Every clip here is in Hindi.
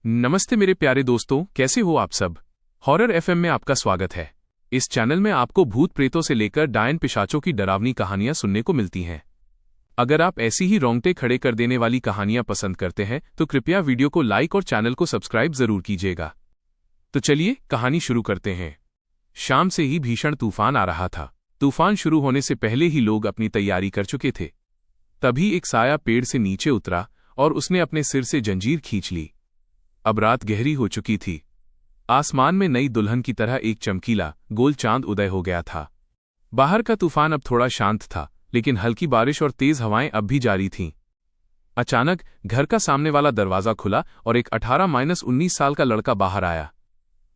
नमस्ते मेरे प्यारे दोस्तों, कैसे हो आप सब। हॉरर एफएम में आपका स्वागत है। इस चैनल में आपको भूत प्रेतों से लेकर डायन पिशाचों की डरावनी कहानियां सुनने को मिलती हैं। अगर आप ऐसी ही रोंगटे खड़े कर देने वाली कहानियां पसंद करते हैं तो कृपया वीडियो को लाइक और चैनल को सब्सक्राइब जरूर कीजिएगा। तो चलिए कहानी शुरू करते हैं। शाम से ही भीषण तूफान आ रहा था। तूफान शुरू होने से पहले ही लोग अपनी तैयारी कर चुके थे। तभी एक साया पेड़ से नीचे उतरा और उसने अपने सिर से जंजीर खींच ली। अब रात गहरी हो चुकी थी। आसमान में नई दुल्हन की तरह एक चमकीला गोल चांद उदय हो गया था। बाहर का तूफान अब थोड़ा शांत था, लेकिन हल्की बारिश और तेज हवाएं अब भी जारी थीं। अचानक घर का सामने वाला दरवाजा खुला और एक 18-19 साल का लड़का बाहर आया।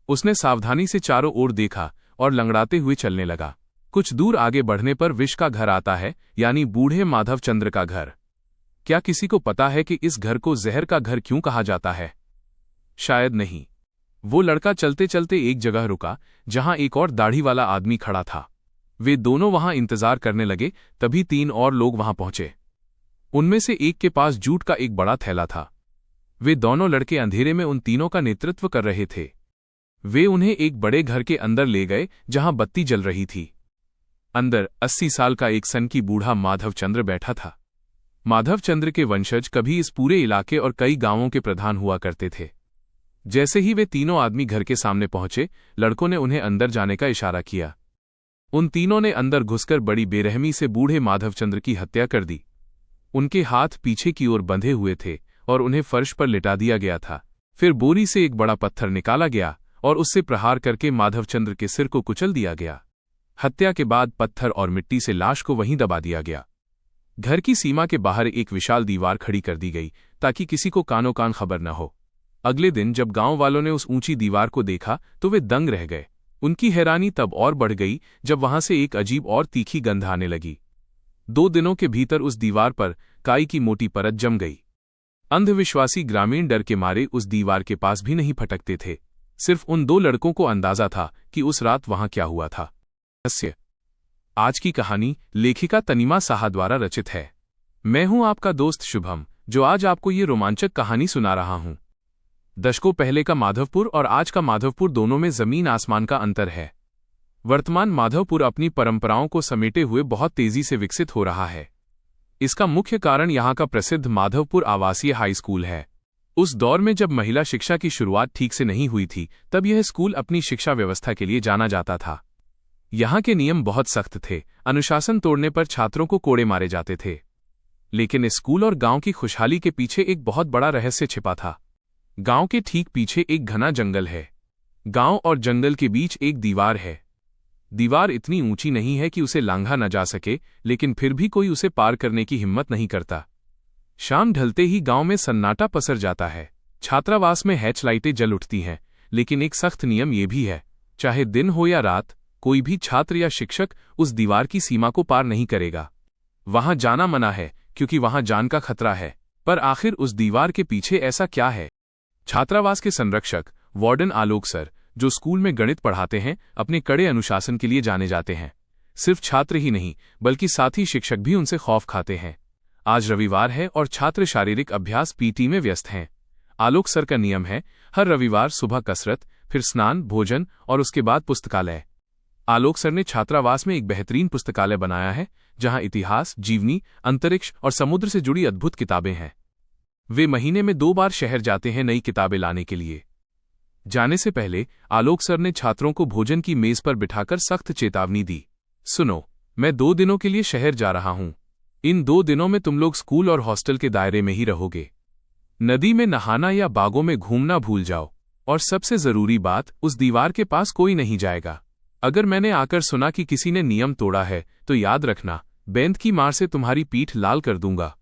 उसने सावधानी से चारों ओर देखा और लंगड़ाते हुए चलने लगा। कुछ दूर आगे बढ़ने पर विष का घर आता है, यानी बूढ़े माधव चंद्र का घर। क्या किसी को पता है कि इस घर को जहर का घर क्यों कहा जाता है? शायद नहीं। वो लड़का चलते चलते एक जगह रुका जहां एक और दाढ़ी वाला आदमी खड़ा था। वे दोनों वहां इंतजार करने लगे। तभी 3 और लोग वहां पहुंचे। उनमें से एक के पास जूट का एक बड़ा थैला था। वे दोनों लड़के अंधेरे में उन तीनों का नेतृत्व कर रहे थे। वे उन्हें एक बड़े घर के अंदर ले गए जहां बत्ती जल रही थी। अंदर 80 साल का एक सनकी बूढ़ा माधव चंद्र बैठा था। माधव चंद्र के वंशज कभी इस पूरे इलाके और कई गांवों के प्रधान हुआ करते थे। जैसे ही वे तीनों आदमी घर के सामने पहुंचे, लड़कों ने उन्हें अंदर जाने का इशारा किया। उन तीनों ने अंदर घुसकर बड़ी बेरहमी से बूढ़े माधवचंद्र की हत्या कर दी। उनके हाथ पीछे की ओर बंधे हुए थे और उन्हें फर्श पर लिटा दिया गया था। फिर बोरी से एक बड़ा पत्थर निकाला गया और उससे प्रहार करके माधवचंद्र के सिर को कुचल दिया गया। हत्या के बाद पत्थर और मिट्टी से लाश को वहीं दबा दिया गया। घर की सीमा के बाहर एक विशाल दीवार खड़ी कर दी गई ताकि किसी को कानो कान खबर न हो। अगले दिन जब गांव वालों ने उस ऊंची दीवार को देखा तो वे दंग रह गए। उनकी हैरानी तब और बढ़ गई जब वहां से एक अजीब और तीखी गंध आने लगी। 2 दिनों के भीतर उस दीवार पर काई की मोटी परत जम गई। अंधविश्वासी ग्रामीण डर के मारे उस दीवार के पास भी नहीं फटकते थे। सिर्फ उन 2 लड़कों को अंदाजा था कि उस रात वहां क्या हुआ था। आज की कहानी लेखिका तनीमा साहा द्वारा रचित है। मैं हूं आपका दोस्त शुभम, जो आज आपको ये रोमांचक कहानी सुना रहा हूं। दशकों पहले का माधवपुर और आज का माधवपुर दोनों में जमीन आसमान का अंतर है। वर्तमान माधवपुर अपनी परंपराओं को समेटे हुए बहुत तेजी से विकसित हो रहा है। इसका मुख्य कारण यहाँ का प्रसिद्ध माधवपुर आवासीय हाई स्कूल है। उस दौर में जब महिला शिक्षा की शुरुआत ठीक से नहीं हुई थी, तब यह स्कूल अपनी शिक्षा व्यवस्था के लिए जाना जाता था। यहाँ के नियम बहुत सख्त थे। अनुशासन तोड़ने पर छात्रों को कोड़े मारे जाते थे। लेकिन इस स्कूल और गांव की खुशहाली के पीछे एक बहुत बड़ा रहस्य छिपा था। गांव के ठीक पीछे एक घना जंगल है। गांव और जंगल के बीच एक दीवार है। दीवार इतनी ऊंची नहीं है कि उसे लांघा न जा सके, लेकिन फिर भी कोई उसे पार करने की हिम्मत नहीं करता। शाम ढलते ही गांव में सन्नाटा पसर जाता है। छात्रावास में हैच लाइटें जल उठती हैं, लेकिन एक सख्त नियम यह भी है, चाहे दिन हो या रात, कोई भी छात्र या शिक्षक उस दीवार की सीमा को पार नहीं करेगा। वहां जाना मना है, क्योंकि वहां जान का खतरा है। पर आखिर उस दीवार के पीछे ऐसा क्या है? छात्रावास के संरक्षक वार्डन आलोक सर, जो स्कूल में गणित पढ़ाते हैं, अपने कड़े अनुशासन के लिए जाने जाते हैं। सिर्फ छात्र ही नहीं, बल्कि साथी शिक्षक भी उनसे खौफ खाते हैं। आज रविवार है और छात्र शारीरिक अभ्यास पीटी में व्यस्त हैं। आलोक सर का नियम है, हर रविवार सुबह कसरत, फिर स्नान, भोजन और उसके बाद पुस्तकालय। आलोक सर ने छात्रावास में एक बेहतरीन पुस्तकालय बनाया है, जहां इतिहास, जीवनी, अंतरिक्ष और समुद्र से जुड़ी अद्भुत किताबें हैं। वे महीने में 2 बार शहर जाते हैं नई किताबें लाने के लिए। जाने से पहले आलोक सर ने छात्रों को भोजन की मेज पर बिठाकर सख्त चेतावनी दी। सुनो, मैं 2 दिनों के लिए शहर जा रहा हूं। इन 2 दिनों में तुम लोग स्कूल और हॉस्टल के दायरे में ही रहोगे। नदी में नहाना या बागों में घूमना भूल जाओ। और सबसे जरूरी बात, उस दीवार के पास कोई नहीं जाएगा। अगर मैंने आकर सुना कि किसी ने नियम तोड़ा है, तो याद रखना, बेंत की मार से तुम्हारी पीठ लाल कर दूंगा।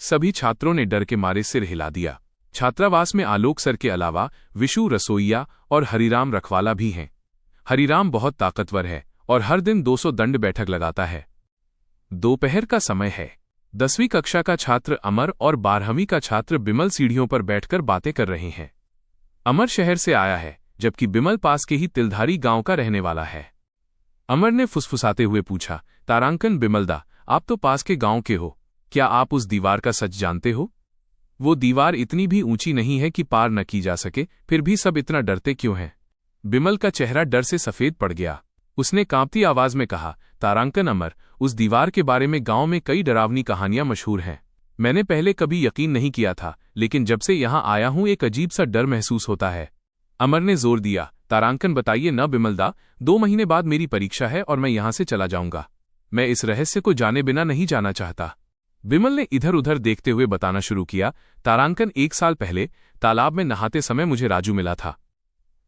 सभी छात्रों ने डर के मारे सिर हिला दिया। छात्रावास में आलोक सर के अलावा विशु रसोइया और हरिराम रखवाला भी हैं। हरिराम बहुत ताकतवर है और हर दिन 200 दंड बैठक लगाता है। दोपहर का समय है। 10वीं कक्षा का छात्र अमर और 12वीं का छात्र बिमल सीढ़ियों पर बैठकर बातें कर रहे हैं। अमर शहर से आया है, जबकि बिमल पास के ही तिलधारी गांव का रहने वाला है। अमर ने फुसफुसाते हुए पूछा, तारांकन बिमलदा, आप तो पास के गांव के हो, क्या आप उस दीवार का सच जानते हो? वो दीवार इतनी भी ऊंची नहीं है कि पार न की जा सके, फिर भी सब इतना डरते क्यों हैं? बिमल का चेहरा डर से सफेद पड़ गया। उसने कांपती आवाज में कहा, तारांकन अमर, उस दीवार के बारे में गांव में कई डरावनी कहानियां मशहूर हैं। मैंने पहले कभी यकीन नहीं किया था, लेकिन जब से यहां आया हूं एक अजीब सा डर महसूस होता है। अमर ने जोर दिया, तारांकन बताइए न बिमलदा, 2 महीने बाद मेरी परीक्षा है और मैं यहां से चला जाऊंगा। मैं इस रहस्य को जाने बिना नहीं जाना चाहता। बिमल ने इधर उधर देखते हुए बताना शुरू किया, तारांकन 1 साल पहले तालाब में नहाते समय मुझे राजू मिला था।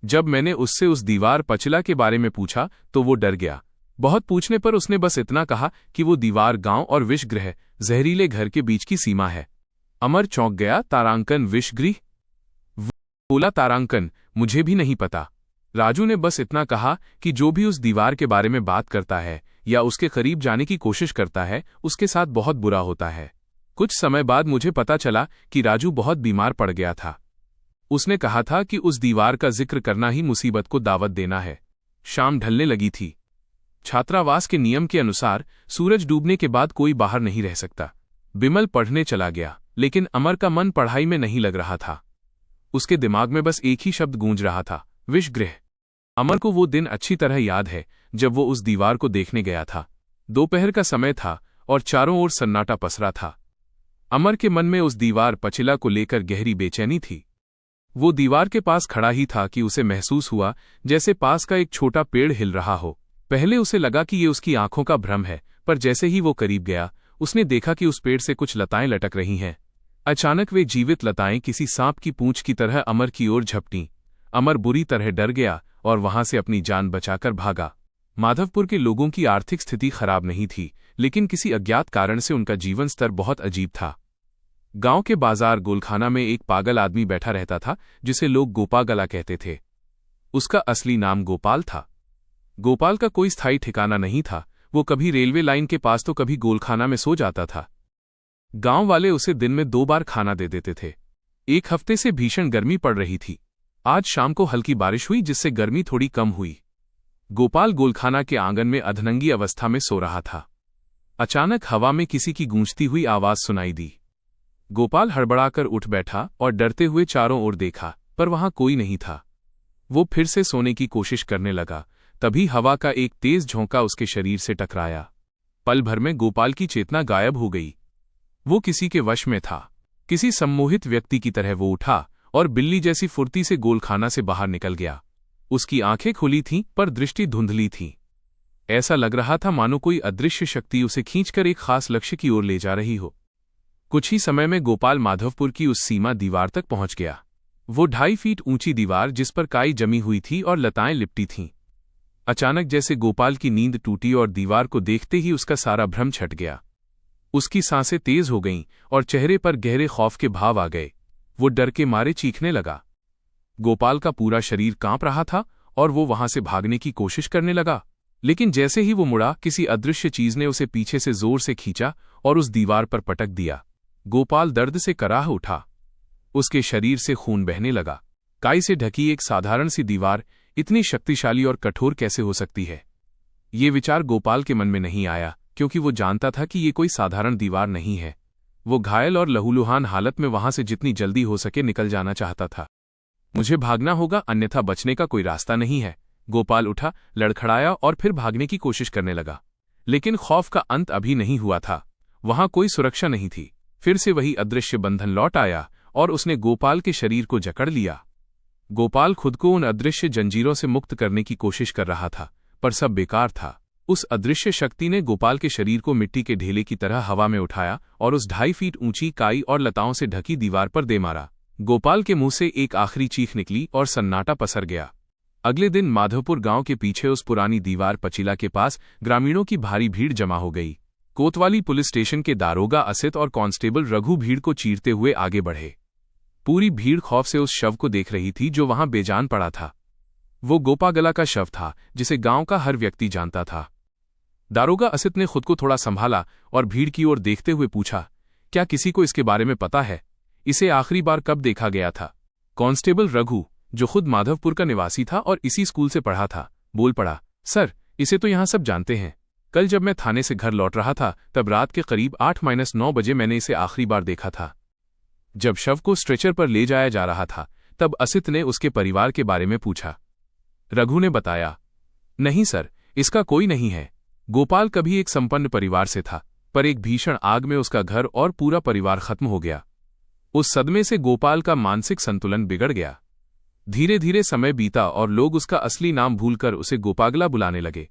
जब मैंने उससे उस दीवार पचिला के बारे में पूछा तो वो डर गया। बहुत पूछने पर उसने बस इतना कहा कि वो दीवार गांव और विषगृह, जहरीले घर के बीच की सीमा है। अमर चौंक गया, तारांकन विषगृह? बोला, तारांकन, मुझे भी नहीं पता। राजू ने बस इतना कहा कि जो भी उस दीवार के बारे में बात करता है या उसके करीब जाने की कोशिश करता है, उसके साथ बहुत बुरा होता है। कुछ समय बाद मुझे पता चला कि राजू बहुत बीमार पड़ गया था। उसने कहा था कि उस दीवार का जिक्र करना ही मुसीबत को दावत देना है। शाम ढलने लगी थी। छात्रावास के नियम के अनुसार सूरज डूबने के बाद कोई बाहर नहीं रह सकता। बिमल पढ़ने चला गया, लेकिन अमर का मन पढ़ाई में नहीं लग रहा था। उसके दिमाग में बस एक ही शब्द गूंज रहा था, विषगृह। अमर को वो दिन अच्छी तरह याद है जब वो उस दीवार को देखने गया था। दोपहर का समय था और चारों ओर सन्नाटा पसरा था। अमर के मन में उस दीवार पचिला को लेकर गहरी बेचैनी थी। वो दीवार के पास खड़ा ही था कि उसे महसूस हुआ जैसे पास का एक छोटा पेड़ हिल रहा हो। पहले उसे लगा कि ये उसकी आंखों का भ्रम है, पर जैसे ही वो करीब गया, उसने देखा कि उस पेड़ से कुछ लताएं लटक रही हैं। अचानक वे जीवित लताएं किसी सांप की पूंछ की तरह अमर की ओर झपटीं। अमर बुरी तरह डर गया और वहां से अपनी जान बचाकर भागा। माधवपुर के लोगों की आर्थिक स्थिति खराब नहीं थी, लेकिन किसी अज्ञात कारण से उनका जीवन स्तर बहुत अजीब था। गांव के बाजार गोलखाना में एक पागल आदमी बैठा रहता था, जिसे लोग गोपागला कहते थे। उसका असली नाम गोपाल था। गोपाल का कोई स्थायी ठिकाना नहीं था। वो कभी रेलवे लाइन के पास तो कभी गोलखाना में सो जाता था। गांव वाले उसे दिन में 2 बार खाना दे देते थे। एक हफ्ते से भीषण गर्मी पड़ रही थी। आज शाम को हल्की बारिश हुई, जिससे गर्मी थोड़ी कम हुई। गोपाल गोलखाना के आंगन में अधनंगी अवस्था में सो रहा था। अचानक हवा में किसी की गूंजती हुई आवाज सुनाई दी। गोपाल हड़बड़ाकर उठ बैठा और डरते हुए चारों ओर देखा, पर वहां कोई नहीं था। वो फिर से सोने की कोशिश करने लगा। तभी हवा का एक तेज झोंका उसके शरीर से टकराया। पल भर में गोपाल की चेतना गायब हो गई। वो किसी के वश में था। किसी सम्मोहित व्यक्ति की तरह वो उठा और बिल्ली जैसी फुर्ती से गोलखाना से बाहर निकल गया। उसकी आंखें खुली थीं, पर दृष्टि धुंधली थी। ऐसा लग रहा था मानो कोई अदृश्य शक्ति उसे खींचकर एक खास लक्ष्य की ओर ले जा रही हो। कुछ ही समय में गोपाल माधवपुर की उस सीमा दीवार तक पहुंच गया। वो 2.5 फीट ऊंची दीवार, जिस पर काई जमी हुई थी और लताएं लिपटी थीं। अचानक जैसे गोपाल की नींद टूटी और दीवार को देखते ही उसका सारा भ्रम छट गया। उसकी सांसें तेज हो गईं और चेहरे पर गहरे खौफ के भाव आ गए। वो डर के मारे चीखने लगा। गोपाल का पूरा शरीर कांप रहा था और वो वहां से भागने की कोशिश करने लगा, लेकिन जैसे ही वो मुड़ा, किसी अदृश्य चीज ने उसे पीछे से जोर से खींचा और उस दीवार पर पटक दिया। गोपाल दर्द से कराह उठा। उसके शरीर से खून बहने लगा। काई से ढकी एक साधारण सी दीवार इतनी शक्तिशाली और कठोर कैसे हो सकती है? ये विचार गोपाल के मन में नहीं आया, क्योंकि वो जानता था कि ये कोई साधारण दीवार नहीं है। वो घायल और लहूलुहान हालत में वहां से जितनी जल्दी हो सके निकल जाना चाहता था। मुझे भागना होगा, अन्यथा बचने का कोई रास्ता नहीं है। गोपाल उठा, लड़खड़ाया और फिर भागने की कोशिश करने लगा। लेकिन खौफ का अंत अभी नहीं हुआ था। वहां कोई सुरक्षा नहीं थी। फिर से वही अदृश्य बंधन लौट आया और उसने गोपाल के शरीर को जकड़ लिया। गोपाल खुद को उन अदृश्य जंजीरों से मुक्त करने की कोशिश कर रहा था, पर सब बेकार था। उस अदृश्य शक्ति ने गोपाल के शरीर को मिट्टी के ढेले की तरह हवा में उठाया और उस 2.5 फीट ऊंची काई और लताओं से ढकी दीवार पर दे मारा। गोपाल के मुंह से एक आखिरी चीख निकली और सन्नाटा पसर गया। अगले दिन माधवपुर गांव के पीछे उस पुरानी दीवार पचिला के पास ग्रामीणों की भारी भीड़ जमा हो गई। कोतवाली पुलिस स्टेशन के दारोगा असित और कांस्टेबल रघु भीड़ को चीरते हुए आगे बढ़े। पूरी भीड़ खौफ से उस शव को देख रही थी जो वहां बेजान पड़ा था। वो गोपागला का शव था, जिसे गांव का हर व्यक्ति जानता था। दारोगा असित ने खुद को थोड़ा संभाला और भीड़ की ओर देखते हुए पूछा, क्या किसी को इसके बारे में पता है? इसे आखिरी बार कब देखा गया था? कांस्टेबल रघु, जो खुद माधवपुर का निवासी था और इसी स्कूल से पढ़ा था, बोल पड़ा, सर, इसे तो यहां सब जानते हैं। कल जब मैं थाने से घर लौट रहा था, तब रात के करीब 8-9 बजे मैंने इसे आखिरी बार देखा था। जब शव को स्ट्रेचर पर ले जाया जा रहा था तब असित ने उसके परिवार के बारे में पूछा। रघु ने बताया, नहीं सर, इसका कोई नहीं है। गोपाल कभी एक संपन्न परिवार से था, पर एक भीषण आग में उसका घर और पूरा परिवार खत्म हो गया। उस सदमे से गोपाल का मानसिक संतुलन बिगड़ गया। धीरे धीरे समय बीता और लोग उसका असली नाम भूलकर उसे गोपागला बुलाने लगे।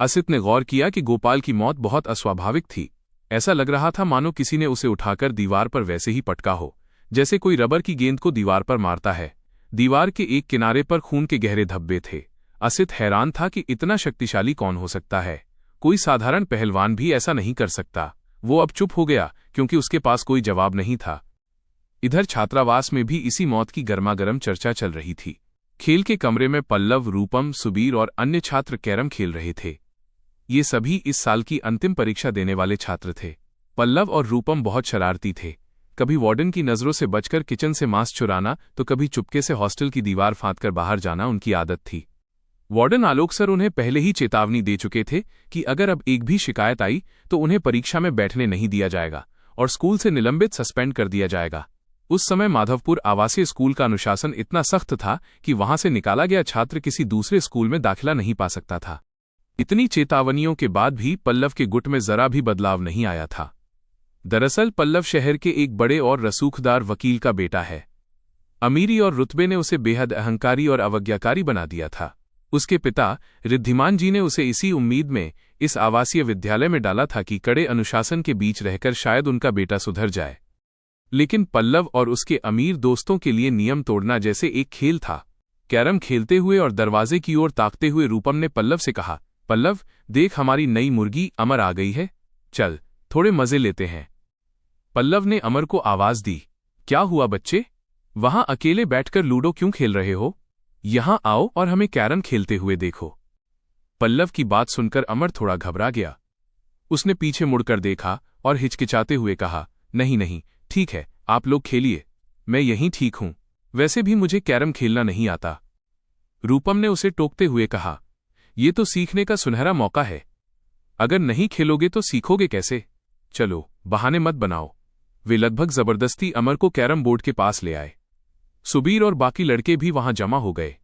असित ने गौर किया कि गोपाल की मौत बहुत अस्वाभाविक थी। ऐसा लग रहा था मानो किसी ने उसे उठाकर दीवार पर वैसे ही पटका हो, जैसे कोई रबर की गेंद को दीवार पर मारता है। दीवार के एक किनारे पर खून के गहरे धब्बे थे। असित हैरान था कि इतना शक्तिशाली कौन हो सकता है। कोई साधारण पहलवान भी ऐसा नहीं कर सकता। वो अब चुप हो गया क्योंकि उसके पास कोई जवाब नहीं था। इधर छात्रावास में भी इसी मौत की गर्मागर्म चर्चा चल रही थी। खेल के कमरे में पल्लव, रूपम, सुबीर और अन्य छात्र कैरम खेल रहे थे। ये सभी इस साल की अंतिम परीक्षा देने वाले छात्र थे। पल्लव और रूपम बहुत शरारती थे। कभी वार्डन की नजरों से बचकर किचन से मांस चुराना तो कभी चुपके से हॉस्टल की दीवार फांदकर बाहर जाना उनकी आदत थी। वार्डन आलोक सर उन्हें पहले ही चेतावनी दे चुके थे कि अगर अब एक भी शिकायत आई तो उन्हें परीक्षा में बैठने नहीं दिया जाएगा और स्कूल से निलंबित सस्पेंड कर दिया जाएगा। उस समय माधवपुर आवासीय स्कूल का अनुशासन इतना सख्त था कि वहां से निकाला गया छात्र किसी दूसरे स्कूल में दाखिला नहीं पा सकता था। इतनी चेतावनियों के बाद भी पल्लव के गुट में जरा भी बदलाव नहीं आया था। दरअसल पल्लव शहर के एक बड़े और रसूखदार वकील का बेटा है। अमीरी और रुतबे ने उसे बेहद अहंकारी और अवज्ञाकारी बना दिया था। उसके पिता रिद्धिमान जी ने उसे इसी उम्मीद में इस आवासीय विद्यालय में डाला था कि कड़े अनुशासन के बीच रहकर शायद उनका बेटा सुधर जाए। लेकिन पल्लव और उसके अमीर दोस्तों के लिए नियम तोड़ना जैसे एक खेल था। कैरम खेलते हुए और दरवाजे की ओर ताकते हुए रूपम ने पल्लव से कहा, पल्लव देख, हमारी नई मुर्गी अमर आ गई है, चल थोड़े मजे लेते हैं। पल्लव ने अमर को आवाज दी, क्या हुआ बच्चे, वहां अकेले बैठकर लूडो क्यों खेल रहे हो? यहां आओ और हमें कैरम खेलते हुए देखो। पल्लव की बात सुनकर अमर थोड़ा घबरा गया। उसने पीछे मुड़कर देखा और हिचकिचाते हुए कहा, नहीं नहीं, ठीक है, आप लोग खेलिए, मैं यहीं ठीक हूं, वैसे भी मुझे कैरम खेलना नहीं आता। रूपम ने उसे टोकते हुए कहा, ये तो सीखने का सुनहरा मौका है, अगर नहीं खेलोगे तो सीखोगे कैसे? चलो बहाने मत बनाओ। वे लगभग जबरदस्ती अमर को कैरम बोर्ड के पास ले आए। सुबीर और बाकी लड़के भी वहां जमा हो गए।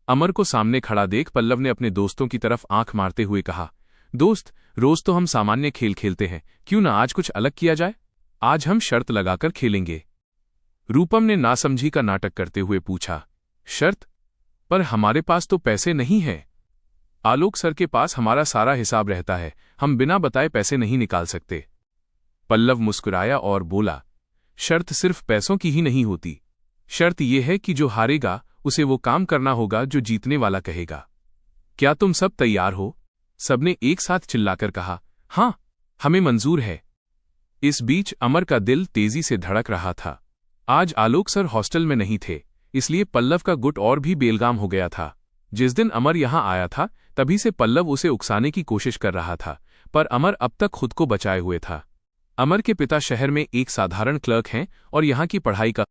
अमर को सामने खड़ा देख पल्लव ने अपने दोस्तों की तरफ आंख मारते हुए कहा, दोस्त, रोज तो हम सामान्य खेल खेलते हैं, क्यों ना आज कुछ अलग किया जाए? आज हम शर्त लगाकर खेलेंगे। रूपम ने नासमझी का नाटक करते हुए पूछा, शर्त? पर हमारे पास तो पैसे नहीं हैं। आलोक सर के पास हमारा सारा हिसाब रहता है, हम बिना बताए पैसे नहीं निकाल सकते। पल्लव मुस्कुराया और बोला, शर्त सिर्फ पैसों की ही नहीं होती, शर्त यह है कि जो हारेगा उसे वो काम करना होगा जो जीतने वाला कहेगा। क्या तुम सब तैयार हो? सबने एक साथ चिल्लाकर कहा, हां, हमें मंजूर है। इस बीच अमर का दिल तेजी से धड़क रहा था। आज आलोक सर हॉस्टल में नहीं थे, इसलिए पल्लव का गुट और भी बेलगाम हो गया था। जिस दिन अमर यहां आया था तभी से पल्लव उसे उकसाने की कोशिश कर रहा था, पर अमर अब तक खुद को बचाए हुए था। अमर के पिता शहर में एक साधारण क्लर्क हैं और यहां की पढ़ाई का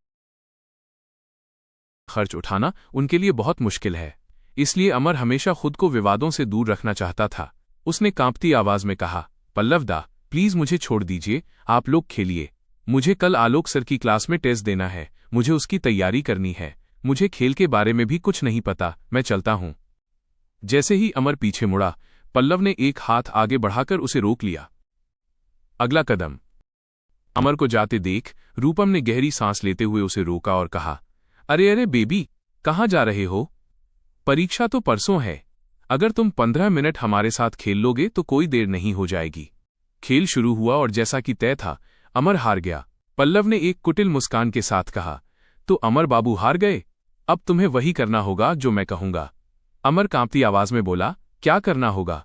खर्च उठाना उनके लिए बहुत मुश्किल है, इसलिए अमर हमेशा खुद को विवादों से दूर रखना चाहता था। उसने कांपती आवाज में कहा, पल्लव दा, प्लीज मुझे छोड़ दीजिए, आप लोग खेलिए। मुझे कल आलोक सर की क्लास में टेस्ट देना है, मुझे उसकी तैयारी करनी है। मुझे खेल के बारे में भी कुछ नहीं पता, मैं चलता हूं। जैसे ही अमर पीछे मुड़ा, पल्लव ने एक हाथ आगे बढ़ाकर उसे रोक लिया। अगला कदम। अमर को जाते देख रूपम ने गहरी सांस लेते हुए उसे रोका और कहा, अरे अरे बेबी, कहाँ जा रहे हो? परीक्षा तो परसों है, अगर तुम 15 मिनट हमारे साथ खेल लोगे तो कोई देर नहीं हो जाएगी। खेल शुरू हुआ और जैसा कि तय था, अमर हार गया। पल्लव ने एक कुटिल मुस्कान के साथ कहा, तो अमर बाबू हार गए, अब तुम्हें वही करना होगा जो मैं कहूंगा। अमर कांपती आवाज में बोला, क्या करना होगा?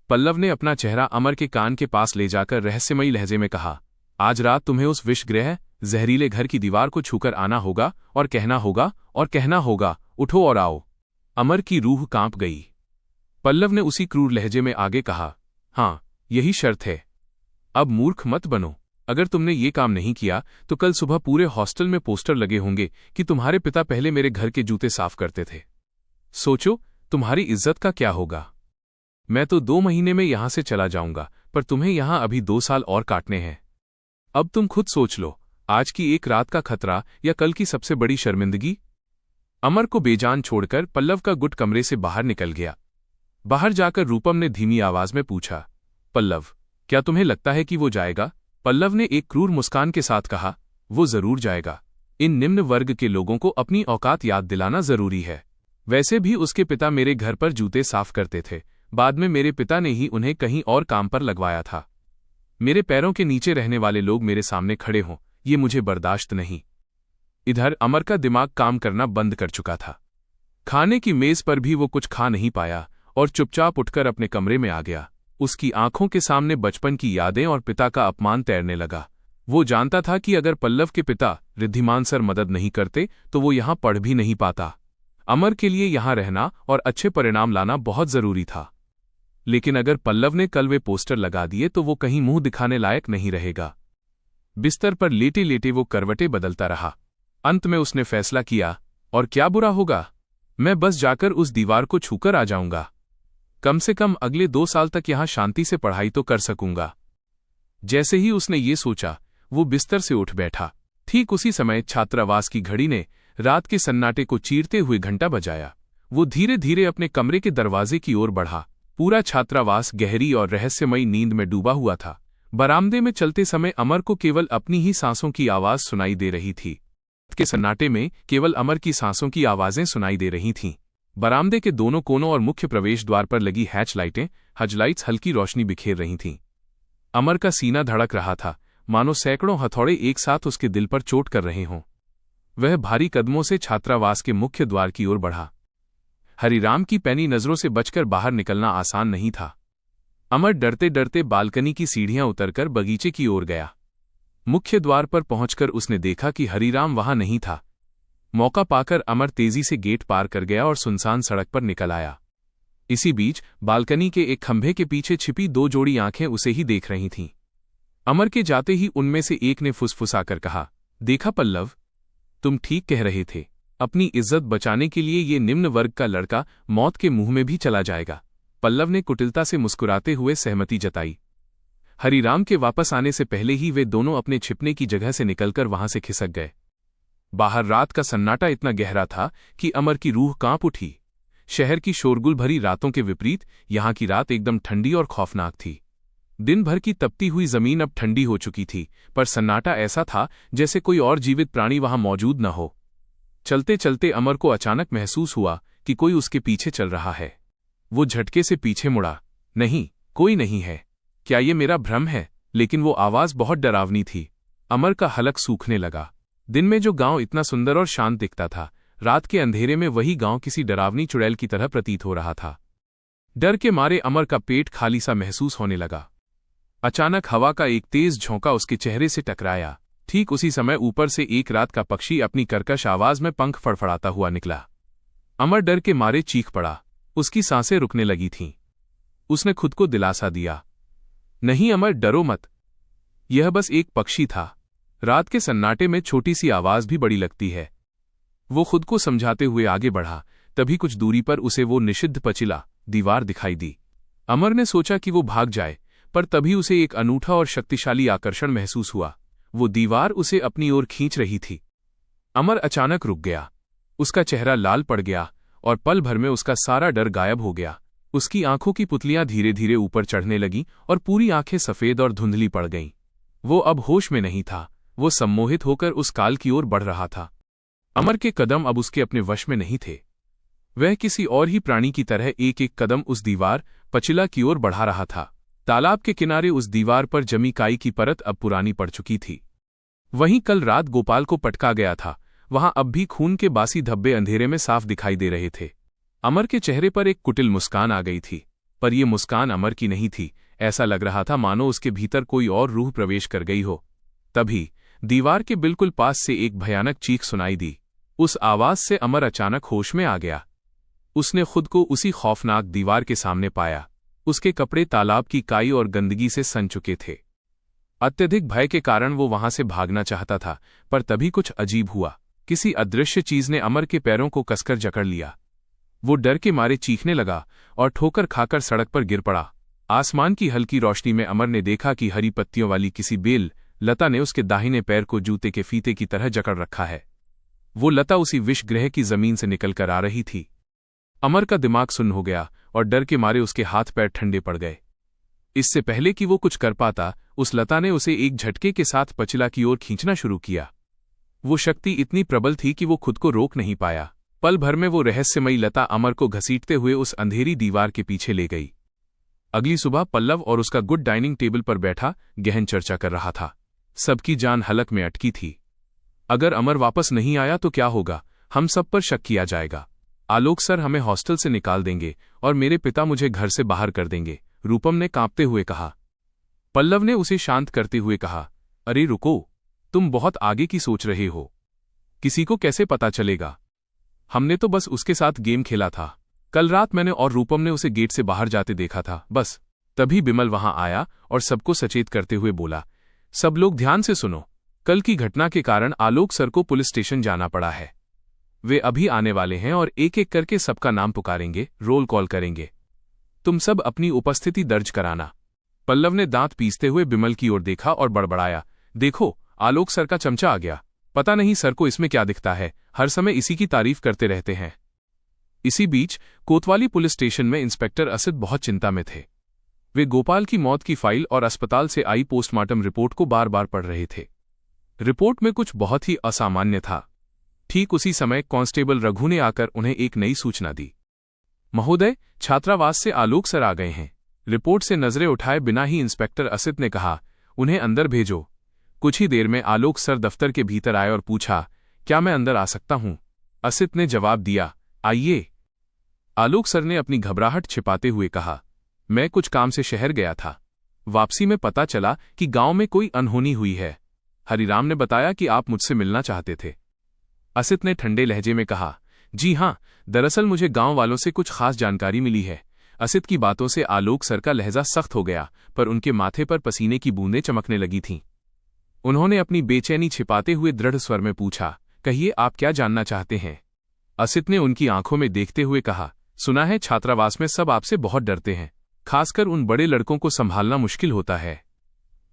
पल्लव ने अपना चेहरा अमर के कान के पास ले जाकर रहस्यमयी लहजे में कहा, आज रात तुम्हें उस विषगृह जहरीले घर की दीवार को छूकर आना होगा और कहना होगा, उठो और आओ। अमर की रूह कांप गई। पल्लव ने उसी क्रूर लहजे में आगे कहा, हाँ, यही शर्त है। अब मूर्ख मत बनो, अगर तुमने ये काम नहीं किया तो कल सुबह पूरे हॉस्टल में पोस्टर लगे होंगे कि तुम्हारे पिता पहले मेरे घर के जूते साफ करते थे। सोचो तुम्हारी इज्जत का क्या होगा। मैं तो 2 महीने में यहां से चला जाऊंगा, पर तुम्हें यहां अभी 2 साल और काटने हैं। अब तुम खुद सोच लो, आज की एक रात का खतरा या कल की सबसे बड़ी शर्मिंदगी? अमर को बेजान छोड़कर पल्लव का गुट कमरे से बाहर निकल गया। बाहर जाकर रूपम ने धीमी आवाज में पूछा, पल्लव, क्या तुम्हें लगता है कि वो जाएगा? पल्लव ने एक क्रूर मुस्कान के साथ कहा, वो जरूर जाएगा। इन निम्न वर्ग के लोगों को अपनी औकात याद दिलाना जरूरी है। वैसे भी उसके पिता मेरे घर पर जूते साफ करते थे। बाद में मेरे पिता ने ही उन्हें कहीं और काम पर लगवाया था। मेरे पैरों के नीचे रहने वाले लोग मेरे सामने खड़े हों, ये मुझे बर्दाश्त नहीं। इधर अमर का दिमाग काम करना बंद कर चुका था। खाने की मेज पर भी वो कुछ खा नहीं पाया और चुपचाप उठकर अपने कमरे में आ गया। उसकी आंखों के सामने बचपन की यादें और पिता का अपमान तैरने लगा। वो जानता था कि अगर पल्लव के पिता रिद्धिमान सर मदद नहीं करते तो वो यहां पढ़ भी नहीं पाता। अमर के लिए यहां रहना और अच्छे परिणाम लाना बहुत जरूरी था। लेकिन अगर पल्लव ने कल वे पोस्टर लगा दिए तो वो कहीं मुंह दिखाने लायक नहीं रहेगा। बिस्तर पर लेटे लेटे वो करवटें बदलता रहा। अंत में उसने फैसला किया, और क्या बुरा होगा, मैं बस जाकर उस दीवार को छूकर आ जाऊंगा। कम से कम अगले 2 साल तक यहां शांति से पढ़ाई तो कर सकूंगा। जैसे ही उसने ये सोचा, वो बिस्तर से उठ बैठा। ठीक उसी समय छात्रावास की घड़ी ने रात के सन्नाटे को चीरते हुए घंटा बजाया। वो धीरे धीरे अपने कमरे के दरवाजे की ओर बढ़ा। पूरा छात्रावास गहरी और रहस्यमयी नींद में डूबा हुआ था। बरामदे में चलते समय अमर को केवल अपनी ही सांसों की आवाज सुनाई दे रही थी। के सन्नाटे में केवल अमर की सांसों की आवाजें सुनाई दे रही थीं। बरामदे के दोनों कोनों और मुख्य प्रवेश द्वार पर लगी हैच लाइटें, हजलाइट्स हल्की रोशनी बिखेर रही थीं। अमर का सीना धड़क रहा था, मानो सैकड़ों हथौड़े एक साथ उसके दिल पर चोट कर रहे हों। वह भारी कदमों से छात्रावास के मुख्य द्वार की ओर बढ़ा। हरिराम की पैनी नजरों से बचकर बाहर निकलना आसान नहीं था। अमर डरते डरते बालकनी की सीढ़ियां उतरकर बगीचे की ओर गया। मुख्य द्वार पर पहुंचकर उसने देखा कि हरिराम वहां नहीं था। मौका पाकर अमर तेजी से गेट पार कर गया और सुनसान सड़क पर निकल आया। इसी बीच बालकनी के एक खंभे के पीछे छिपी 2 जोड़ी आंखें उसे ही देख रही थीं। अमर के जाते ही उनमें से एक ने फुसफुसाकर कहा, देखा पल्लव, तुम ठीक कह रहे थे। अपनी इज्जत बचाने के लिए ये निम्न वर्ग का लड़का मौत के मुंह में भी चला जाएगा। पल्लव ने कुटिलता से मुस्कुराते हुए सहमति जताई। हरिराम के वापस आने से पहले ही वे दोनों अपने छिपने की जगह से निकलकर वहां से खिसक गए। बाहर रात का सन्नाटा इतना गहरा था कि अमर की रूह कांप उठी। शहर की शोरगुल भरी रातों के विपरीत यहां की रात एकदम ठंडी और खौफनाक थी। दिन भर की तपती हुई जमीन अब ठंडी हो चुकी थी, पर सन्नाटा ऐसा था जैसे कोई और जीवित प्राणी वहां मौजूद न हो। चलते चलते अमर को अचानक महसूस हुआ कि कोई उसके पीछे चल रहा है। वो झटके से पीछे मुड़ा। नहीं, कोई नहीं है। क्या ये मेरा भ्रम है? लेकिन वो आवाज बहुत डरावनी थी। अमर का हलक सूखने लगा। दिन में जो गांव इतना सुंदर और शांत दिखता था, रात के अंधेरे में वही गांव किसी डरावनी चुड़ैल की तरह प्रतीत हो रहा था। डर के मारे अमर का पेट खाली सा महसूस होने लगा। अचानक हवा का एक तेज झोंका उसके चेहरे से टकराया। ठीक उसी समय ऊपर से एक रात का पक्षी अपनी कर्कश आवाज में पंख फड़फड़ाता हुआ निकला। अमर डर के मारे चीख पड़ा। उसकी सांसें रुकने लगी थीं। उसने खुद को दिलासा दिया, नहीं अमर, डरो मत, यह बस एक पक्षी था। रात के सन्नाटे में छोटी सी आवाज भी बड़ी लगती है। वो खुद को समझाते हुए आगे बढ़ा। तभी कुछ दूरी पर उसे वो निषिद्ध पचिला दीवार दिखाई दी। अमर ने सोचा कि वो भाग जाए, पर तभी उसे एक अनूठा और शक्तिशाली आकर्षण महसूस हुआ। वो दीवार उसे अपनी ओर खींच रही थी। अमर अचानक रुक गया। उसका चेहरा लाल पड़ गया और पल भर में उसका सारा डर गायब हो गया। उसकी आंखों की पुतलियां धीरे धीरे ऊपर चढ़ने लगीं और पूरी आंखें सफेद और धुंधली पड़ गईं। वो अब होश में नहीं था। वो सम्मोहित होकर उस काल की ओर बढ़ रहा था। अमर के कदम अब उसके अपने वश में नहीं थे। वह किसी और ही प्राणी की तरह एक एक कदम उस दीवार पचिला की ओर बढ़ा रहा था। तालाब के किनारे उस दीवार पर जमी काई की परत अब पुरानी पड़ चुकी थी। वहीं कल रात गोपाल को पटका गया था, वहां अब भी खून के बासी धब्बे अंधेरे में साफ दिखाई दे रहे थे। अमर के चेहरे पर एक कुटिल मुस्कान आ गई थी, पर यह मुस्कान अमर की नहीं थी। ऐसा लग रहा था मानो उसके भीतर कोई और रूह प्रवेश कर गई हो। तभी दीवार के बिल्कुल पास से एक भयानक चीख सुनाई दी। उस आवाज से अमर अचानक होश में आ गया। उसने खुद को उसी खौफनाक दीवार के सामने पाया। उसके कपड़े तालाब की काई और गंदगी से सन चुके थे। अत्यधिक भय के कारण वो वहां से भागना चाहता था, पर तभी कुछ अजीब हुआ। किसी अदृश्य चीज ने अमर के पैरों को कसकर जकड़ लिया। वो डर के मारे चीखने लगा और ठोकर खाकर सड़क पर गिर पड़ा। आसमान की हल्की रोशनी में अमर ने देखा कि हरी पत्तियों वाली किसी बेल लता ने उसके दाहिने पैर को जूते के फीते की तरह जकड़ रखा है। वो लता उसी विष गृह की जमीन से निकलकर आ रही थी। अमर का दिमाग सुन्न हो गया और डर के मारे उसके हाथ पैर ठंडे पड़ गए। इससे पहले कि वो कुछ कर पाता, उस लता ने उसे एक झटके के साथ पचिला की ओर खींचना शुरू किया। वो शक्ति इतनी प्रबल थी कि वो खुद को रोक नहीं पाया। पल भर में वो रहस्यमयी लता अमर को घसीटते हुए उस अंधेरी दीवार के पीछे ले गई। अगली सुबह पल्लव और उसका गुड डाइनिंग टेबल पर बैठा गहन चर्चा कर रहा था। सबकी जान हलक में अटकी थी। अगर अमर वापस नहीं आया तो क्या होगा? हम सब पर शक किया जाएगा। आलोक सर हमें हॉस्टल से निकाल देंगे और मेरे पिता मुझे घर से बाहर कर देंगे, रूपम ने कांपते हुए कहा। पल्लव ने उसे शांत करते हुए कहा, अरे रुको, तुम बहुत आगे की सोच रहे हो। किसी को कैसे पता चलेगा? हमने तो बस उसके साथ गेम खेला था। कल रात मैंने और रूपम ने उसे गेट से बाहर जाते देखा था, बस। तभी बिमल वहां आया और सबको सचेत करते हुए बोला, सब लोग ध्यान से सुनो। कल की घटना के कारण आलोक सर को पुलिस स्टेशन जाना पड़ा है। वे अभी आने वाले हैं और एक एक करके सबका नाम पुकारेंगे, रोल कॉल करेंगे। तुम सब अपनी उपस्थिति दर्ज कराना। पल्लव ने दांत पीसते हुए बिमल की ओर देखा और बड़बड़ाया, देखो, आलोक सर का चमचा आ गया। पता नहीं सर को इसमें क्या दिखता है, हर समय इसी की तारीफ करते रहते हैं। इसी बीच कोतवाली पुलिस स्टेशन में इंस्पेक्टर असित बहुत चिंता में थे। वे गोपाल की मौत की फाइल और अस्पताल से आई पोस्टमार्टम रिपोर्ट को बार बार पढ़ रहे थे। रिपोर्ट में कुछ बहुत ही असामान्य था। ठीक उसी समय कांस्टेबल रघु ने आकर उन्हें एक नई सूचना दी। महोदय, छात्रावास से आलोक सर आ गए हैं। रिपोर्ट से नजरें उठाए बिना ही इंस्पेक्टर असित ने कहा, उन्हें अंदर भेजो। कुछ ही देर में आलोक सर दफ्तर के भीतर आए और पूछा, क्या मैं अंदर आ सकता हूं? असित ने जवाब दिया, आइए। आलोक सर ने अपनी घबराहट छिपाते हुए कहा, मैं कुछ काम से शहर गया था। वापसी में पता चला कि गांव में कोई अनहोनी हुई है। हरिराम ने बताया कि आप मुझसे मिलना चाहते थे। असित ने ठंडे लहजे में कहा, जी हां, दरअसल मुझे गांव वालों से कुछ खास जानकारी मिली है। असित की बातों से आलोक सर का लहजा सख्त हो गया, पर उनके माथे पर पसीने की बूंदें चमकने लगी थीं। उन्होंने अपनी बेचैनी छिपाते हुए दृढ़ स्वर में पूछा, कहिए, आप क्या जानना चाहते हैं? असित ने उनकी आंखों में देखते हुए कहा, सुना है छात्रावास में सब आपसे बहुत डरते हैं। खासकर उन बड़े लड़कों को संभालना मुश्किल होता है।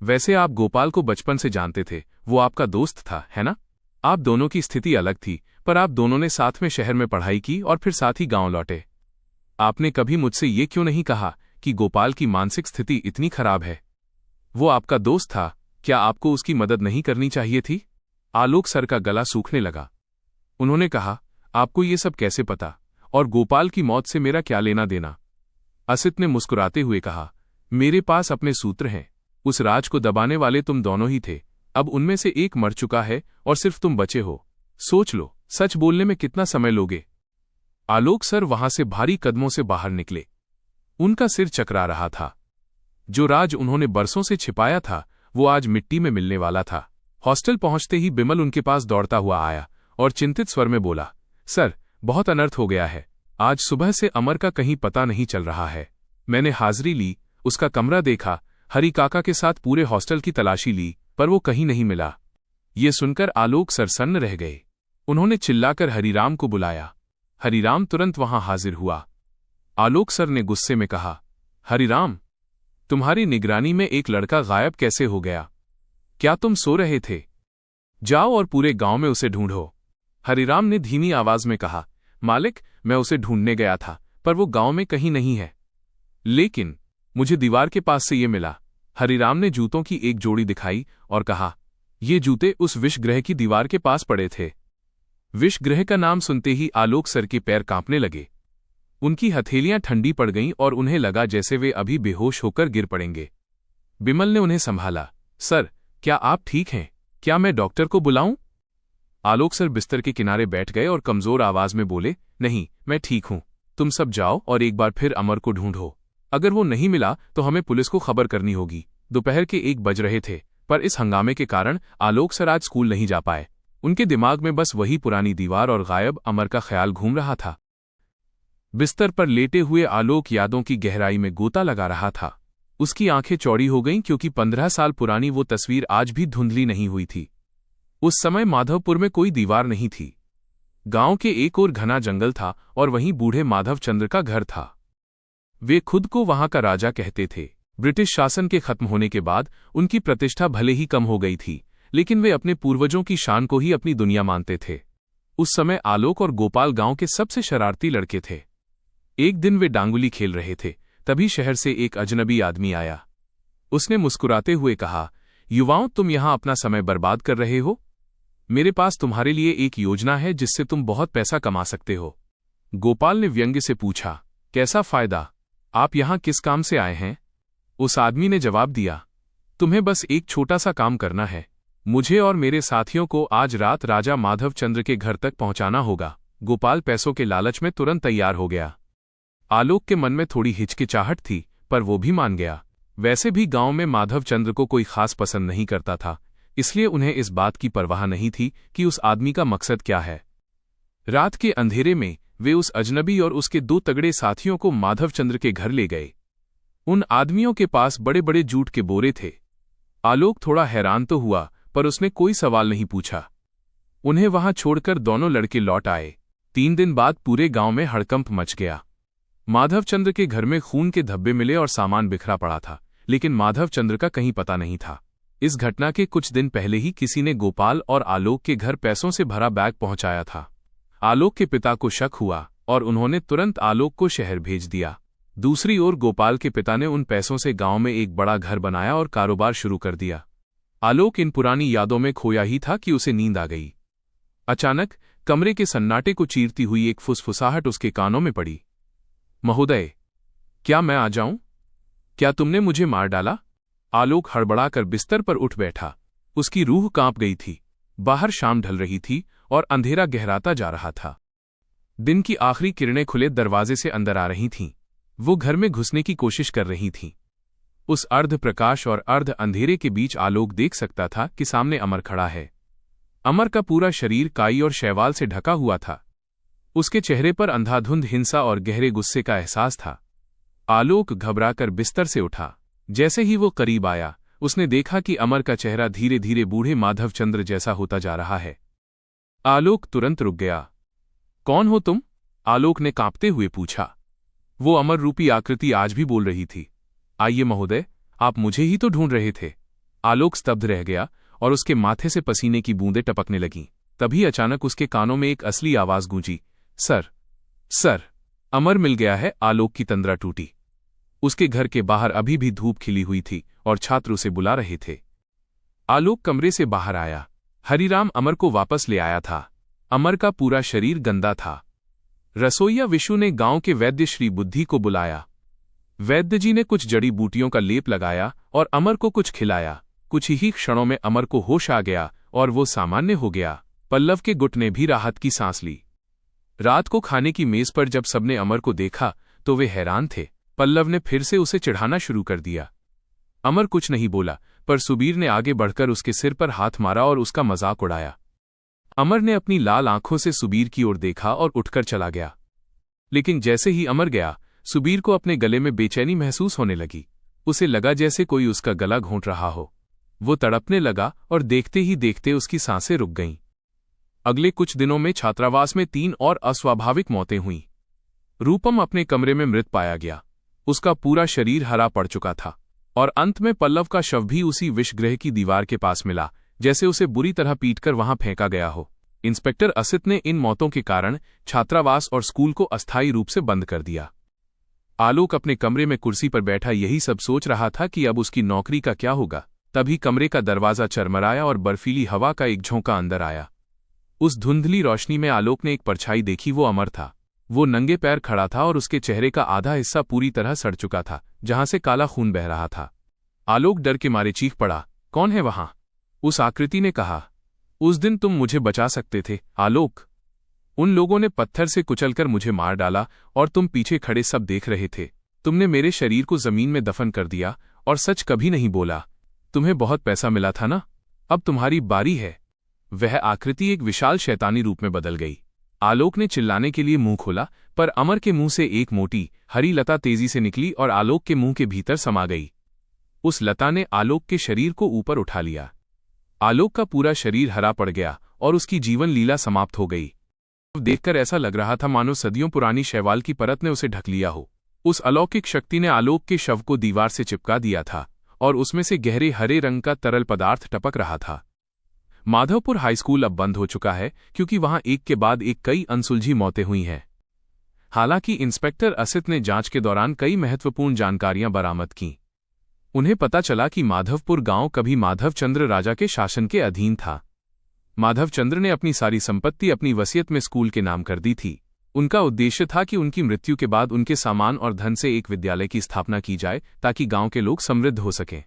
वैसे आप गोपाल को बचपन से जानते थे, वो आपका दोस्त था, है ना? आप दोनों की स्थिति अलग थी, पर आप दोनों ने साथ में शहर में पढ़ाई की और फिर साथ ही गांव लौटे। आपने कभी मुझसे ये क्यों नहीं कहा कि गोपाल की मानसिक स्थिति इतनी खराब है? वो आपका दोस्त था, क्या आपको उसकी मदद नहीं करनी चाहिए थी? आलोक सर का गला सूखने लगा। उन्होंने कहा, आपको ये सब कैसे पता, और गोपाल की मौत से मेरा क्या लेना देना? असित ने मुस्कुराते हुए कहा, मेरे पास अपने सूत्र हैं। उस राज को दबाने वाले तुम दोनों ही थे। अब उनमें से एक मर चुका है और सिर्फ तुम बचे हो। सोच लो, सच बोलने में कितना समय लोगे? आलोक सर वहां से भारी कदमों से बाहर निकले। उनका सिर चकरा रहा था। जो राज उन्होंने बरसों से छिपाया था, वो आज मिट्टी में मिलने वाला था। हॉस्टल पहुंचते ही बिमल उनके पास दौड़ता हुआ आया और चिंतित स्वर में बोला, सर, बहुत अनर्थ हो गया है। आज सुबह से अमर का कहीं पता नहीं चल रहा है। मैंने हाजिरी ली, उसका कमरा देखा, हरी काका के साथ पूरे हॉस्टल की तलाशी ली, पर वो कहीं नहीं मिला। ये सुनकर आलोक सर सन्न रह गए। उन्होंने चिल्लाकर हरिराम को बुलाया। हरिराम तुरंत वहां हाजिर हुआ। आलोक सर ने गुस्से में कहा, हरिराम, तुम्हारी निगरानी में एक लड़का गायब कैसे हो गया? क्या तुम सो रहे थे? जाओ और पूरे गांव में उसे ढूंढो। हरिराम ने धीमी आवाज में कहा, मालिक, मैं उसे ढूंढने गया था, पर वो गांव में कहीं नहीं है। लेकिन मुझे दीवार के पास से ये मिला। हरिराम ने जूतों की एक जोड़ी दिखाई और कहा, ये जूते उस विषगृह की दीवार के पास पड़े थे। विषगृह का नाम सुनते ही आलोक सर के पैर कांपने लगे। उनकी हथेलियां ठंडी पड़ गईं और उन्हें लगा जैसे वे अभी बेहोश होकर गिर पड़ेंगे। बिमल ने उन्हें संभाला। सर, क्या आप ठीक हैं? क्या मैं डॉक्टर को बुलाऊं? आलोक सर बिस्तर के किनारे बैठ गए और कमजोर आवाज में बोले, नहीं, मैं ठीक हूं। तुम सब जाओ और एक बार फिर अमर को ढूंढो। अगर वो नहीं मिला तो हमें पुलिस को खबर करनी होगी। दोपहर के 1 बज रहे थे, पर इस हंगामे के कारण आलोक सर आज स्कूल नहीं जा पाए। उनके दिमाग में बस वही पुरानी दीवार और गायब अमर का ख्याल घूम रहा था। बिस्तर पर लेटे हुए आलोक यादों की गहराई में गोता लगा रहा था। उसकी आंखें चौड़ी हो गईं क्योंकि 15 साल पुरानी वो तस्वीर आज भी धुंधली नहीं हुई थी। उस समय माधवपुर में कोई दीवार नहीं थी। गांव के एक ओर घना जंगल था और वहीं बूढ़े माधव चंद्र का घर था। वे खुद को वहां का राजा कहते थे। ब्रिटिश शासन के खत्म होने के बाद उनकी प्रतिष्ठा भले ही कम हो गई थी, लेकिन वे अपने पूर्वजों की शान को ही अपनी दुनिया मानते थे। उस समय आलोक और गोपाल गांव के सबसे शरारती लड़के थे। एक दिन वे डांगुली खेल रहे थे, तभी शहर से एक अजनबी आदमी आया। उसने मुस्कुराते हुए कहा, युवाओं, तुम यहां अपना समय बर्बाद कर रहे हो? मेरे पास तुम्हारे लिए एक योजना है जिससे तुम बहुत पैसा कमा सकते हो। गोपाल ने व्यंग्य से पूछा, कैसा फायदा? आप यहां किस काम से आए हैं? उस आदमी ने जवाब दिया, तुम्हें बस एक छोटा सा काम करना है। मुझे और मेरे साथियों को आज रात राजा माधव चंद्र के घर तक पहुंचाना होगा। गोपाल पैसों के लालच में तुरंत तैयार हो गया। आलोक के मन में थोड़ी हिचकिचाहट थी, पर वो भी मान गया। वैसे भी गांव में माधव चंद्र को कोई खास पसंद नहीं करता था, इसलिए उन्हें इस बात की परवाह नहीं थी कि उस आदमी का मकसद क्या है। रात के अंधेरे में वे उस अजनबी और उसके 2 तगड़े साथियों को माधव चंद्र के घर ले गए। उन आदमियों के पास बड़े बड़े जूट के बोरे थे। आलोक थोड़ा हैरान तो हुआ, पर उसने कोई सवाल नहीं पूछा। उन्हें वहां छोड़कर दोनों लड़के लौट आए। 3 दिन बाद पूरे गांव में हड़कंप मच गया। माधव चंद्र के घर में खून के धब्बे मिले और सामान बिखरा पड़ा था, लेकिन माधव चंद्र का कहीं पता नहीं था। इस घटना के कुछ दिन पहले ही किसी ने गोपाल और आलोक के घर पैसों से भरा बैग पहुंचाया था। आलोक के पिता को शक हुआ और उन्होंने तुरंत आलोक को शहर भेज दिया। दूसरी ओर गोपाल के पिता ने उन पैसों से गांव में एक बड़ा घर बनाया और कारोबार शुरू कर दिया। आलोक इन पुरानी यादों में खोया ही था कि उसे नींद आ गई। अचानक कमरे के सन्नाटे को चीरती हुई एक फुसफुसाहट उसके कानों में पड़ी। महोदय, क्या मैं आ जाऊं? क्या तुमने मुझे मार डाला? आलोक हड़बड़ाकर बिस्तर पर उठ बैठा। उसकी रूह कांप गई थी। बाहर शाम ढल रही थी और अंधेरा गहराता जा रहा था। दिन की आखिरी किरणें खुले दरवाजे से अंदर आ रही थीं। वो घर में घुसने की कोशिश कर रही थीं। उस अर्ध प्रकाश और अर्ध अंधेरे के बीच आलोक देख सकता था कि सामने अमर खड़ा है। अमर का पूरा शरीर काई और शैवाल से ढका हुआ था। उसके चेहरे पर अंधाधुंध हिंसा और गहरे गुस्से का एहसास था। आलोक घबराकर बिस्तर से उठा। जैसे ही वो करीब आया, उसने देखा कि अमर का चेहरा धीरे धीरे बूढ़े माधव चंद्र जैसा होता जा रहा है। आलोक तुरंत रुक गया। कौन हो तुम? आलोक ने कांपते हुए पूछा। वो अमर रूपी आकृति आज भी बोल रही थी, आइए महोदय, आप मुझे ही तो ढूंढ रहे थे। आलोक स्तब्ध रह गया और उसके माथे से पसीने की बूंदें टपकने लगीं। तभी अचानक उसके कानों में एक असली आवाज गूंजी, सर, सर। अमर मिल गया है। आलोक की तंद्रा टूटी। उसके घर के बाहर अभी भी धूप खिली हुई थी और छात्र उसे बुला रहे थे। आलोक कमरे से बाहर आया। हरिराम अमर को वापस ले आया था। अमर का पूरा शरीर गंदा था। रसोइया विशु ने गांव के वैद्य श्री बुद्धि को बुलाया। वैद्य जी ने कुछ जड़ी बूटियों का लेप लगाया और अमर को कुछ खिलाया। कुछ ही क्षणों में अमर को होश आ गया और वो सामान्य हो गया। पल्लव के गुट ने भी राहत की सांस ली। रात को खाने की मेज पर जब सबने अमर को देखा तो वे हैरान थे। पल्लव ने फिर से उसे चिढ़ाना शुरू कर दिया। अमर कुछ नहीं बोला, पर सुबीर ने आगे बढ़कर उसके सिर पर हाथ मारा और उसका मजाक उड़ाया। अमर ने अपनी लाल आंखों से सुबीर की ओर देखा और उठकर चला गया। लेकिन जैसे ही अमर गया, सुबीर को अपने गले में बेचैनी महसूस होने लगी। उसे लगा जैसे कोई उसका गला घोंट रहा हो। वो तड़पने लगा और देखते ही देखते उसकी सांसें रुक गईं। अगले कुछ दिनों में छात्रावास में 3 और अस्वाभाविक मौतें हुईं। रूपम अपने कमरे में मृत पाया गया। उसका पूरा शरीर हरा पड़ चुका था और अंत में पल्लव का शव भी उसी विषगृह की दीवार के पास मिला, जैसे उसे बुरी तरह पीटकर वहां फेंका गया हो। इंस्पेक्टर असित ने इन मौतों के कारण छात्रावास और स्कूल को अस्थायी रूप से बंद कर दिया। आलोक अपने कमरे में कुर्सी पर बैठा यही सब सोच रहा था कि अब उसकी नौकरी का क्या होगा। तभी कमरे का दरवाजा चरमराया और बर्फीली हवा का एक झोंका अंदर आया। उस धुंधली रोशनी में आलोक ने एक परछाई देखी। वो अमर था। वो नंगे पैर खड़ा था और उसके चेहरे का आधा हिस्सा पूरी तरह सड़ चुका था, जहां से काला खून बह रहा था। आलोक डर के मारे चीख पड़ा, कौन है वहां? उस आकृति ने कहा, उस दिन तुम मुझे बचा सकते थे आलोक। उन लोगों ने पत्थर से कुचलकर मुझे मार डाला और तुम पीछे खड़े सब देख रहे थे। तुमने मेरे शरीर को जमीन में दफन कर दिया और सच कभी नहीं बोला। तुम्हें बहुत पैसा मिला था ना, अब तुम्हारी बारी है। वह आकृति एक विशाल शैतानी रूप में बदल गई। आलोक ने चिल्लाने के लिए मुंह खोला, पर अमर के मुंह से एक मोटी हरी लता तेजी से निकली और आलोक के मुंह के भीतर समा गई। उस लता ने आलोक के शरीर को ऊपर उठा लिया। आलोक का पूरा शरीर हरा पड़ गया और उसकी जीवन लीला समाप्त हो गई। देखकर ऐसा लग रहा था मानो सदियों पुरानी शैवाल की परत ने उसे ढक लिया हो। उस अलौकिक शक्ति ने आलोक के शव को दीवार से चिपका दिया था और उसमें से गहरे हरे रंग का तरल पदार्थ टपक रहा था। माधवपुर हाईस्कूल अब बंद हो चुका है क्योंकि वहां एक के बाद एक कई अनसुलझी मौतें हुई हैं। हालांकि इंस्पेक्टर असित ने जांच के दौरान कई महत्वपूर्ण जानकारियां बरामद कीं। उन्हें पता चला कि माधवपुर गांव कभी माधवचंद्र राजा के शासन के अधीन था। माधवचंद्र ने अपनी सारी संपत्ति अपनी वसीयत में स्कूल के नाम कर दी थी। उनका उद्देश्य था कि उनकी मृत्यु के बाद उनके सामान और धन से एक विद्यालय की स्थापना की जाए ताकि गांव के लोग समृद्ध हो सकें।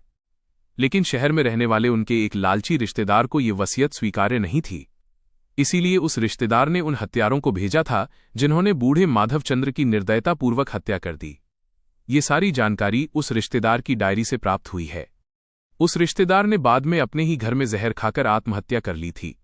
लेकिन शहर में रहने वाले उनके एक लालची रिश्तेदार को ये वसीयत स्वीकार्य नहीं थी। इसीलिए उस रिश्तेदार ने उन हत्यारों को भेजा था जिन्होंने बूढ़े माधवचंद्र की निर्दयतापूर्वक हत्या कर दी। ये सारी जानकारी उस रिश्तेदार की डायरी से प्राप्त हुई है। उस रिश्तेदार ने बाद में अपने ही घर में जहर खाकर आत्महत्या कर ली थी।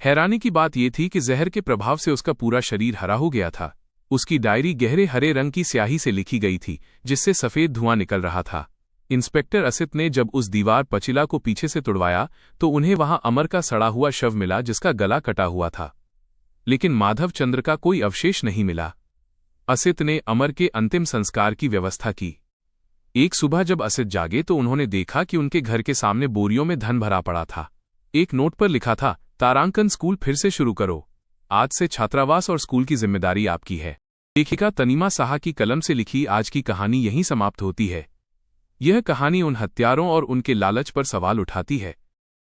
हैरानी की बात यह थी कि जहर के प्रभाव से उसका पूरा शरीर हरा हो गया था। उसकी डायरी गहरे हरे रंग की स्याही से लिखी गई थी जिससे सफेद धुआं निकल रहा था। इंस्पेक्टर असित ने जब उस दीवार पचिला को पीछे से तुड़वाया तो उन्हें वहां अमर का सड़ा हुआ शव मिला जिसका गला कटा हुआ था, लेकिन माधवचंद्र का कोई अवशेष नहीं मिला। असित ने अमर के अंतिम संस्कार की व्यवस्था की। एक सुबह जब असित जागे तो उन्होंने देखा कि उनके घर के सामने बोरियों में धन भरा पड़ा था। एक नोट पर लिखा था, तारांकन स्कूल फिर से शुरू करो। आज से छात्रावास और स्कूल की जिम्मेदारी आपकी है। लेखिका तनीमा साहा की कलम से लिखी आज की कहानी यहीं समाप्त होती है। यह कहानी उन हत्यारों और उनके लालच पर सवाल उठाती है